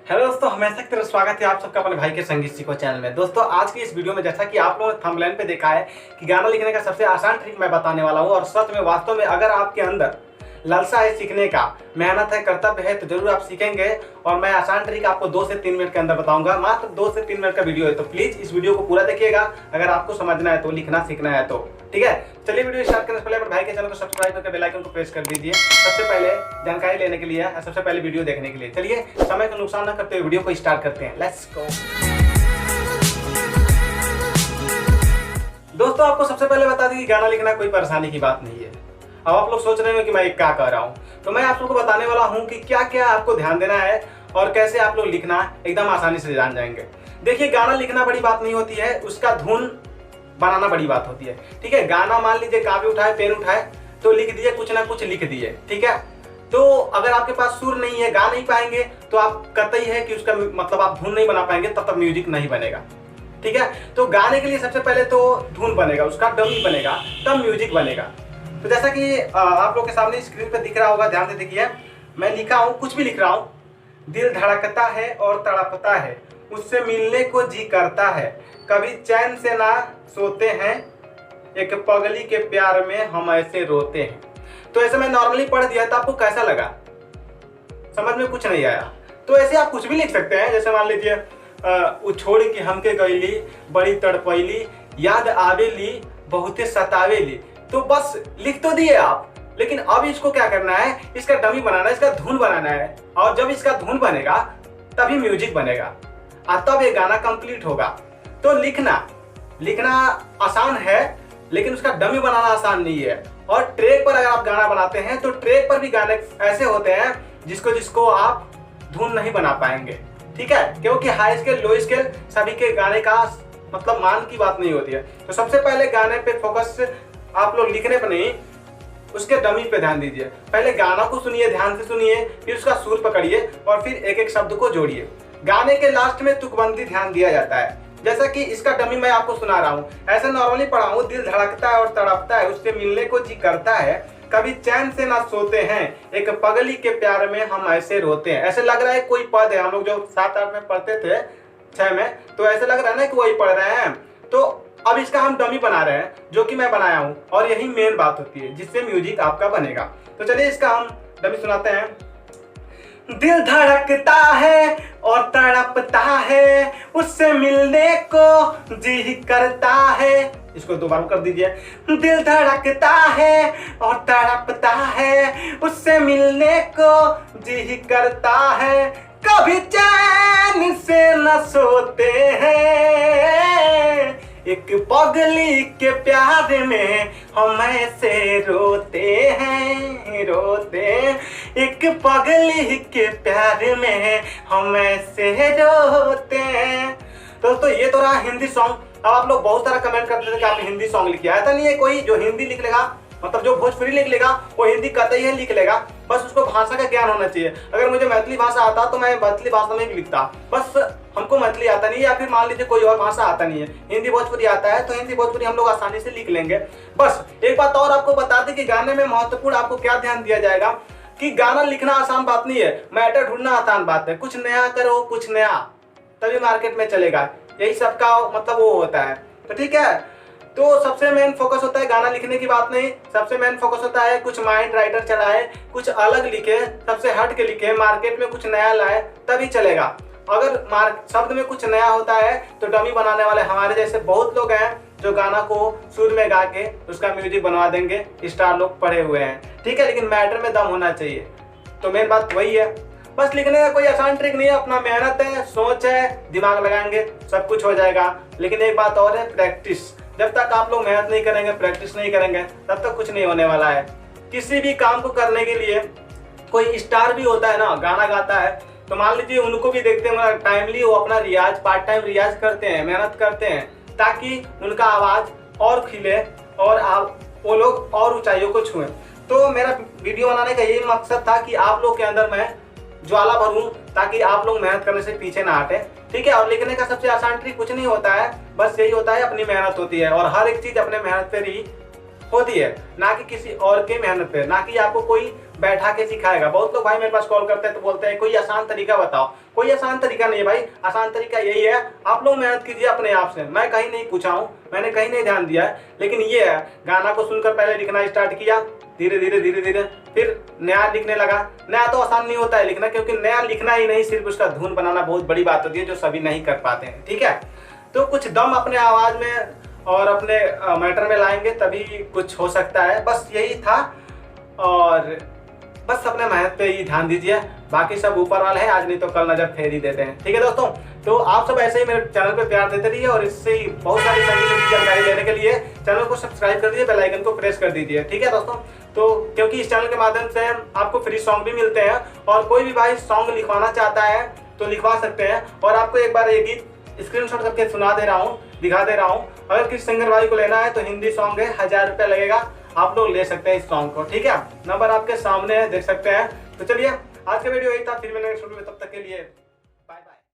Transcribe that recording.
Hello दोस्तों, हमेशा की तरह स्वागत है आप सबका अपने भाई के संगीत सीखो चैनल में। दोस्तों आज की इस वीडियो में जैसा कि आप लोगों ने थंबनेल पे देखा है कि गाना लिखने का सबसे आसान ट्रिक मैं बताने वाला हूं। और सच में वास्तव में अगर आपके अंदर लालसा है सीखने का, मेहनत है, कर्तव्य है, तो जरूर आप सीखेंगे। और मैं आसान ट्रिक आपको 2 से 3 मिनट के अंदर बताऊंगा। मात्र 2 से 3 मिनट का वीडियो है, तो प्लीज इस वीडियो को पूरा देखिएगा अगर आपको समझना है तो, लिखना सीखना है तो। ठीक है, चलिए वीडियो स्टार्ट करने से पहले अपने भाई के चैनल को सब्सक्राइब करके बेल आइकन को प्रेस कर दीजिए सबसे पहले जानकारी लेने के लिए, सबसे पहले वीडियो देखने के लिए। चलिए समय का नुकसान न करते हुए वीडियो को स्टार्ट करते हैं। Let's go. दोस्तों आपको सबसे पहले बता दें कि गाना लिखना कोई परेशानी की बात नहीं है। अब आप लोग सोच रहे हो कि मैं क्या कह रहा हूँ, तो मैं आप लोगों को बताने वाला हूँ कि क्या क्या आपको ध्यान देना है और कैसे आप लोग लिखना एकदम आसानी से जान जाएंगे। देखिए, गाना लिखना बड़ी बात नहीं होती है, उसका धुन बनाना बड़ी बात होती है। ठीक है, गाना मान लीजिए कापी उठाए, पेन उठाए तो लिख दिए, कुछ ना कुछ लिख दिए। ठीक है, तो अगर आपके पास सुर नहीं है, गा नहीं पाएंगे, तो आप कतई है कि उसका मतलब आप धुन नहीं बना पाएंगे, तब तक म्यूजिक नहीं बनेगा। ठीक है, तो गाने के लिए सबसे पहले तो धुन बनेगा, उसका डमी बनेगा, तब म्यूजिक बनेगा। तो जैसा कि आप लोग के सामने स्क्रीन पे दिख रहा होगा, ध्यान से देखिए। मैं लिखा हूँ, कुछ भी लिख रहा हूँ। दिल धड़कता है और तड़पता है, उससे मिलने को जी करता है, कभी चैन से ना सोते हैं, एक पगली के प्यार में हम ऐसे रोते हैं। तो ऐसे मैं नॉर्मली पढ़ दिया था, आपको कैसा लगा? समझ में कुछ नहीं आया? तो ऐसे आप कुछ भी लिख सकते हैं। जैसे मान लीजिए उछोड़ की हमके गईली, बड़ी तड़पैली, याद आवेली, बहुते सतावेली। तो बस लिख तो दिए आप, लेकिन अब इसको क्या करना है, इसका डमी बनाना है, इसका धुन बनाना है। और जब इसका धुन बनेगा तभी म्यूजिक बनेगा और तब ये गाना कंप्लीट होगा। तो लिखना आसान है, लेकिन उसका डमी बनाना आसान नहीं है। और ट्रैक पर अगर आप गाना बनाते हैं तो ट्रैक पर भी गाने ऐसे होते हैं जिसको आप धुन नहीं बना पाएंगे। ठीक है, क्योंकि हाई स्केल लो स्केल सभी के गाने का मतलब मान की बात नहीं होती है। तो सबसे पहले गाने पे फोकस आप लोग, लिखने पर नहीं, उसके डमी पे ध्यान दीजिए। पहले गाना को सुनिए, ध्यान से सुनिए, फिर उसका सुर पकड़िए और फिर एक एक शब्द को जोड़िए। गाने के लास्ट में तुकबंदी ध्यान दिया जाता है। जैसा कि इसका डमी मैं आपको सुना रहा हूँ, ऐसे नॉर्मली पढ़ा हूँ। दिल धड़कता है और तड़पता है, उससे मिलने को जी करता है, कभी चैन से ना सोते हैं, एक पगली के प्यार में हम ऐसे रोते हैं। ऐसे लग रहा है कोई पद है, हम लोग जो 7-8 में पढ़ते थे, 6 में, तो ऐसे लग रहा है ना कि वही पढ़ रहे हैं। तो अब इसका हम डमी बना रहे हैं, जो कि मैं बनाया हूं, और यही मेन बात होती है जिससे म्यूजिक आपका बनेगा। तो चलिए इसका हम डमी सुनाते हैं। दिल धड़कता है और तड़पता है, उससे मिलने को जी करता है। इसको दोबारा कर दीजिए। दिल धड़कता है और तड़पता है, उससे मिलने को जी करता है, कभी चैन से न सोते हैं, एक पगली के प्यार में हम ऐसे रोते हैं, एक पगली के प्यार में हम ऐसे रोते हैं। दोस्तों ये तो रहा हिंदी सॉन्ग। अब आप लोग बहुत सारा कमेंट करते थे कि आपने हिंदी सॉन्ग लिखा है। ऐसा नहीं है, कोई जो हिंदी लिख लेगा, मतलब जो भोजपुरी लिख लेगा, वो हिंदी कतई है लिख लेगा। बस उसको भाषा का ज्ञान होना चाहिए। अगर मुझे मैथिली भाषा आता तो मैं मैथिली भाषा में भी लिखता, बस हमको मैथिली आता नहीं, या फिर मान लीजिए कोई और भाषा आता नहीं है, हिंदी भोजपुरी आता है, तो हिंदी भोजपुरी हम लोग आसानी से लिख लेंगे। बस एक बात और आपको बता दें कि गाने में महत्वपूर्ण आपको क्या ध्यान दिया जाएगा कि गाना लिखना आसान बात नहीं है, मैटर ढूंढना आसान बात है। कुछ नया करो, कुछ नया, तभी मार्केट में चलेगा। यही सबका मतलब वो होता है। तो ठीक है, तो सबसे मेन फोकस होता है गाना लिखने की बात नहीं, सबसे मेन फोकस होता है कुछ माइंड राइटर चलाए, कुछ अलग लिखे, सबसे हट के लिखे, मार्केट में कुछ नया लाए, तभी चलेगा। अगर शब्द में कुछ नया होता है तो डमी बनाने वाले हमारे जैसे बहुत लोग हैं जो गाना को सुर में गा के उसका म्यूजिक बनवा देंगे, स्टार लोग पढ़े हुए हैं। ठीक है, लेकिन मैटर में दम होना चाहिए। तो मेन बात वही है। बस लिखने का कोई आसान ट्रिक नहीं है, अपना मेहनत है, सोच है, दिमाग लगाएंगे, सब कुछ हो जाएगा। लेकिन एक बात और है, प्रैक्टिस। जब तक आप लोग मेहनत नहीं करेंगे, प्रैक्टिस नहीं करेंगे, तब तक कुछ नहीं होने वाला है। किसी भी काम को करने के लिए कोई स्टार भी होता है ना, गाना गाता है, तो मान लीजिए उनको भी देखते हैं टाइमली वो अपना रियाज, पार्ट टाइम रियाज करते हैं, मेहनत करते हैं, ताकि उनका आवाज और खिले और वो लोग और ऊंचाइयों को छुएं। तो मेरा वीडियो बनाने का यही मकसद था कि आप लोग के अंदर मैं ज्वाला भरूं, ताकि आप लोग मेहनत करने से पीछे ना हटे। ठीक है, और लिखने का सबसे आसान ट्रिक कुछ नहीं होता है, बस यही होता है, अपनी मेहनत होती है। और हर एक चीज अपने मेहनत पर ही होती है, ना कि किसी और के मेहनत पे, ना कि आपको कोई बैठा के सिखाएगा। बहुत लोग भाई मेरे पास कॉल करते हैं तो बोलते हैं कोई आसान तरीका बताओ। कोई आसान तरीका नहीं है भाई, आसान तरीका यही है, आप लोग मेहनत कीजिए अपने आप से। मैं कहीं नहीं पूछा हूँ, मैंने कहीं नहीं ध्यान दिया है, लेकिन ये है, गाना को सुनकर पहले लिखना स्टार्ट किया, धीरे धीरे फिर नया लिखने लगा। नया तो आसान नहीं होता है लिखना, क्योंकि नया लिखना ही नहीं, सिर्फ उसका धुन बनाना बहुत बड़ी बात होती है, जो सभी नहीं कर पाते हैं। ठीक है, तो कुछ दम अपने आवाज में और अपने मैटर में लाएंगे तभी कुछ हो सकता है। बस यही था, और बस अपने मेहनत पे ही ध्यान दीजिए, बाकी सब ऊपर वाले हैं, आज नहीं तो कल नजर फेर ही देते हैं। ठीक है दोस्तों, तो आप सब ऐसे ही मेरे चैनल पे प्यार देते रहिए, और इससे ही बहुत सारी संगीत की जानकारी लेने के लिए चैनल को सब्सक्राइब कर दीजिए, बेल आइकन को प्रेस कर दीजिए। ठीक है दोस्तों, तो क्योंकि इस चैनल के माध्यम से आपको फ्री सॉन्ग भी मिलते हैं, और कोई भी भाई सॉन्ग लिखवाना चाहता है तो लिखवा सकते हैं। और आपको एक बार ये गीत स्क्रीनशॉट करके सुना दे रहा हूँ, दिखा दे रहा हूँ। अगर किसी सिंगर भाई को लेना है तो हिंदी सॉन्ग है, 1000 रुपये लगेगा, आप लोग ले सकते हैं इस सॉन्ग को। ठीक है, नंबर आपके सामने है, देख सकते हैं। तो चलिए, आज का वीडियो यही था, फिर मिलेंगे नेक्स्ट वीडियो में, तब तक के लिए